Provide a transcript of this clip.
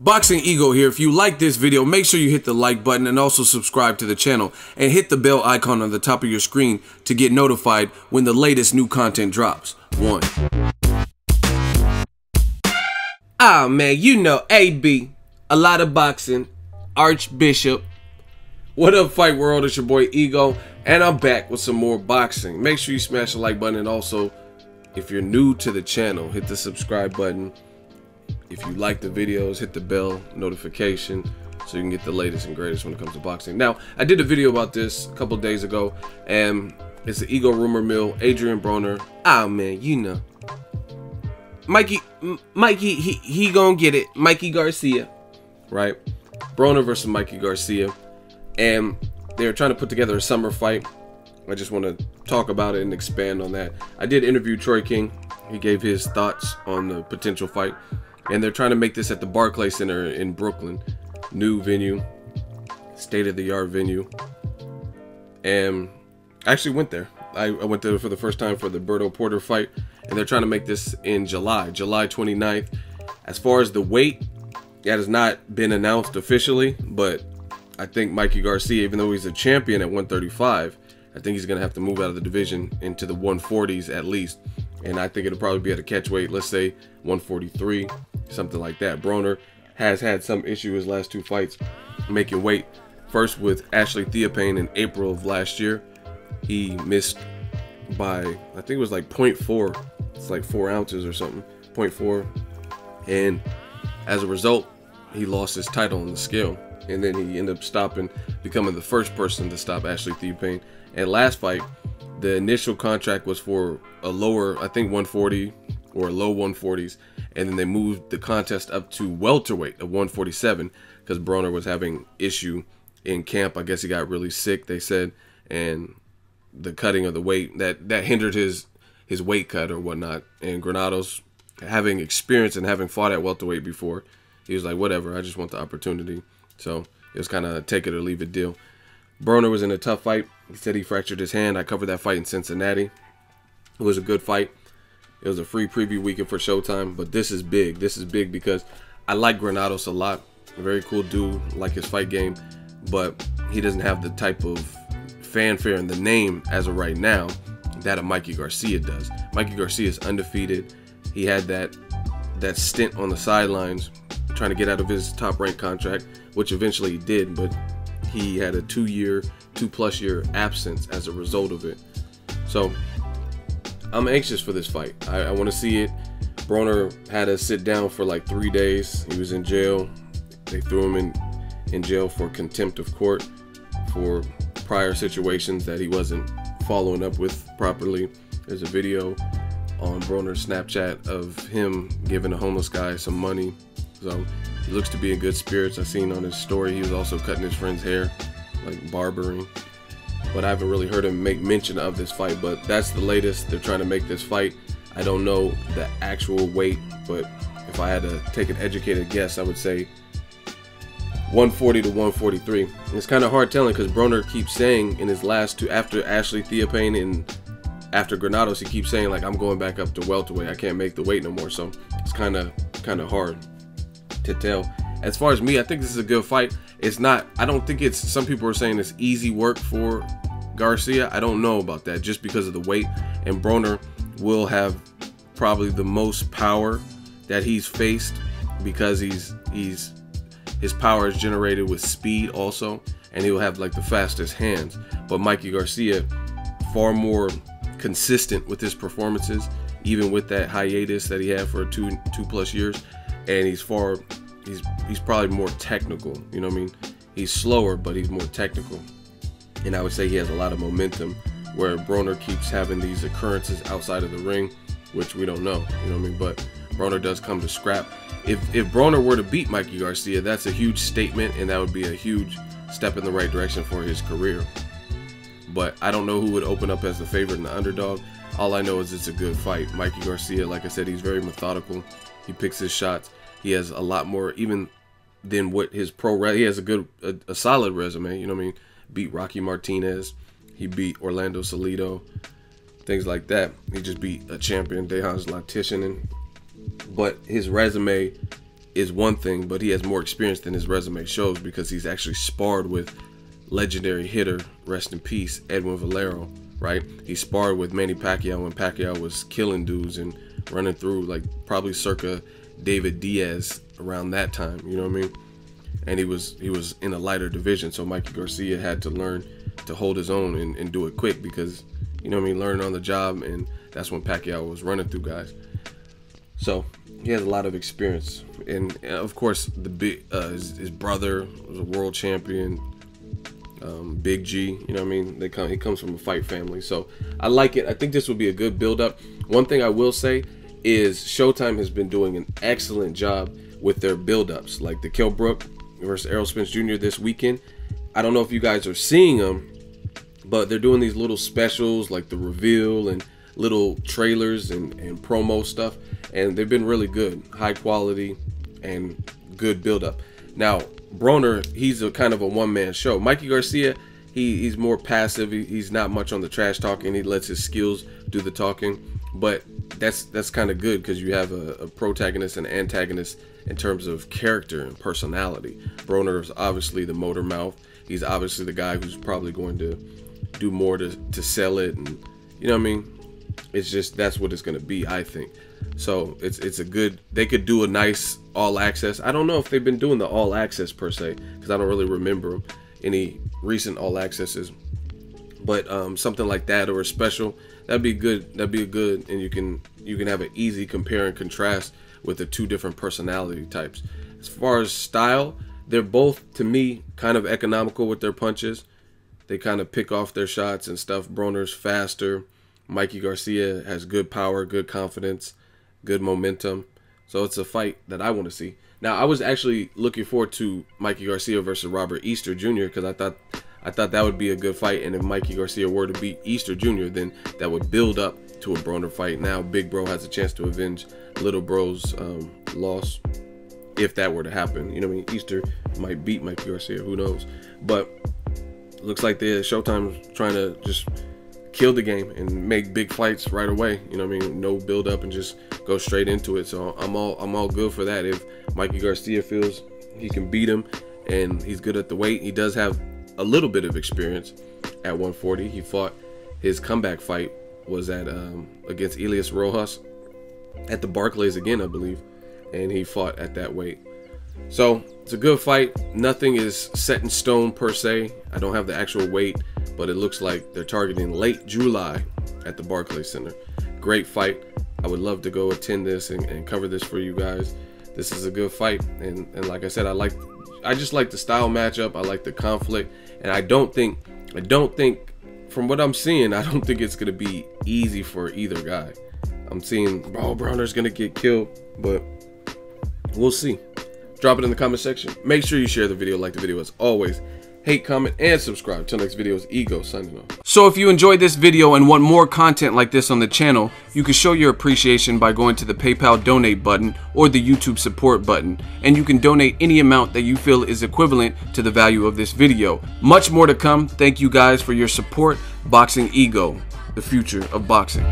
Boxingego here. If you like this video, make sure you hit the like button and also subscribe to the channel and hit the bell icon on the top of your screen to get notified when the latest new content drops. Man, you know AB, a lot of boxing, Archbishop. What up, Fight World? It's your boy Ego, and I'm back with some more boxing. Make sure you smash the like button, and also, if you're new to the channel, hit the subscribe button. If you like the videos, hit the bell notification so you can get the latest and greatest when it comes to boxing. Now, I did a video about this a couple days ago, and it's the Ego rumor mill. Adrien Broner. Man, you know, Mikey, he gonna get it. Mikey Garcia, right? Broner versus Mikey Garcia, and they're trying to put together a summer fight. I just want to talk about it and expand on that. I did interview Troy King. He gave his thoughts on the potential fight. And they're trying to make this at the Barclays Center in Brooklyn. New venue, state-of-the-art venue. And I actually went there. I went there for the first time for the Berto Porter fight. And they're trying to make this in July 29th. As far as the weight, that has not been announced officially. But I think Mikey Garcia, even though he's a champion at 135, I think he's going to have to move out of the division into the 140s at least. And I think it'll probably be at a catch weight, let's say 143, something like that. Broner has had some issue his last two fights making weight. First with Ashley Theophane in April of last year. He missed by, I think it was like 0.4. It's like 4 ounces or something, 0.4. And as a result, he lost his title on the scale. And then he ended up becoming the first person to stop Ashley Theophane. And last fight, the initial contract was for a lower, I think 140 or low 140s, and then they moved the contest up to welterweight at 147 because Broner was having issue in camp. I guess he got really sick, they said, and the cutting of the weight that hindered his weight cut or whatnot. And Granados, having experience and having fought at welterweight before, he was like, whatever, I just want the opportunity. So it was kind of a take it or leave it deal. Broner was in a tough fight. He said he fractured his hand. I covered that fight in Cincinnati. It was a good fight. It was a free preview weekend for Showtime, but this is big. This is big because I like Granados a lot. A very cool dude, like his fight game, but he doesn't have the type of fanfare and the name as of right now that a Mikey Garcia does. Mikey Garcia is undefeated. He had that stint on the sidelines trying to get out of his top-ranked contract, which eventually he did, but he had a 2+ year absence as a result of it. So I'm anxious for this fight. I want to see it. Broner had to sit down for like 3 days. He was in jail. They threw him in jail for contempt of court for prior situations that he wasn't following up with properly. There's a video on Broner's Snapchat of him giving a homeless guy some money. So he looks to be in good spirits. I seen on his story he was also cutting his friend's hair, like barbering. But I haven't really heard him make mention of this fight. But that's the latest. They're trying to make this fight. I don't know the actual weight, but if I had to take an educated guess, I would say 140 to 143. And it's kind of hard telling because Broner keeps saying in his last two, after Ashley Theophane and after Granados, he keeps saying like, I'm going back up to welterweight. I can't make the weight no more. So it's kind of hard to tell. As far as me, I think this is a good fight. It's not, I don't think it's, some people are saying it's easy work for Garcia. I don't know about that just because of the weight. And Broner will have probably the most power that he's faced because his power is generated with speed also, and he'll have like the fastest hands. But Mikey Garcia, far more consistent with his performances, even with that hiatus that he had for 2+ years. And he's probably more technical, you know what I mean? He's slower, but he's more technical. And I would say he has a lot of momentum, where Broner keeps having these occurrences outside of the ring, which we don't know, you know what I mean? But Broner does come to scrap. If Broner were to beat Mikey Garcia, that's a huge statement, and that would be a huge step in the right direction for his career. But I don't know who would open up as the favorite and the underdog. All I know is it's a good fight. Mikey Garcia, like I said, he's very methodical. He picks his shots. He has a lot more, even than what his he has a solid resume, you know what I mean? Beat Rocky Martinez. He beat Orlando Salido. Things like that. He just beat a champion, Dejan's Latitianen. But his resume is one thing, but he has more experience than his resume shows because he's actually sparred with legendary hitter, rest in peace, Edwin Valero, right? He sparred with Manny Pacquiao when Pacquiao was killing dudes and running through, like, probably circa David Diaz around that time, you know what I mean? And he was in a lighter division, so Mikey Garcia had to learn to hold his own and do it quick because, you know what I mean, learn on the job, and that's when Pacquiao was running through guys. So he has a lot of experience, and of course his brother was a world champion, Big G, you know what I mean? He comes from a fight family, so I like it. I think this will be a good build-up. One thing I will say is Showtime has been doing an excellent job with their build-ups, like the Kell Brook versus Errol Spence Jr. this weekend. I don't know if you guys are seeing them, but they're doing these little specials like the reveal and little trailers and promo stuff, and they've been really good, high quality and good build-up. Now Broner, he's a kind of a one-man show. Mikey Garcia, he's more passive. He's not much on the trash talking. He lets his skills do the talking, but that's kind of good because you have a protagonist and antagonist in terms of character and personality. Broner is obviously the motor mouth. He's obviously the guy who's probably going to do more to sell it, and you know what I mean? It's just, that's what it's going to be, I think. So it's a good, they could do a nice all access. I don't know if they've been doing the all access per se, because I don't really remember any recent all accesses, but something like that or a special, that'd be good. That'd be good, and you can have an easy compare and contrast with the two different personality types. As far as style, they're both, to me, kind of economical with their punches. They kind of pick off their shots and stuff. Broner's faster. Mikey Garcia has good power, good confidence, good momentum. So it's a fight that I want to see. Now, I was actually looking forward to Mikey Garcia versus Robert Easter Jr. because I thought that would be a good fight. And if Mikey Garcia were to beat Easter Jr., then that would build up to a Broner fight. Now, Big Bro has a chance to avenge Little Bro's loss if that were to happen. You know what I mean? Easter might beat Mikey Garcia. Who knows? But looks like the Showtime's trying to just kill the game and make big fights right away. You know what I mean? No build up and just go straight into it. So I'm all good for that. If Mikey Garcia feels he can beat him and he's good at the weight, he does have a little bit of experience at 140. He fought, his comeback fight was at against Elias Rojas at the Barclays again, I believe, and he fought at that weight. So it's a good fight. Nothing is set in stone per se. I don't have the actual weight, but it looks like they're targeting late July at the Barclays Center. Great fight. I would love to go attend this and cover this for you guys. This is a good fight, and like I said, I just like the style matchup. I like the conflict, and I don't think from what I'm seeing, I don't think it's gonna be easy for either guy. I'm seeing, bro, Broner's gonna get killed, but we'll see. Drop it in the comment section. Make sure you share the video, like the video as always. Hate, comment, and subscribe. Till next video is Ego signing off. So if you enjoyed this video and want more content like this on the channel, you can show your appreciation by going to the PayPal donate button or the YouTube support button, and you can donate any amount that you feel is equivalent to the value of this video. Much more to come. Thank you guys for your support. Boxingego, the future of boxing.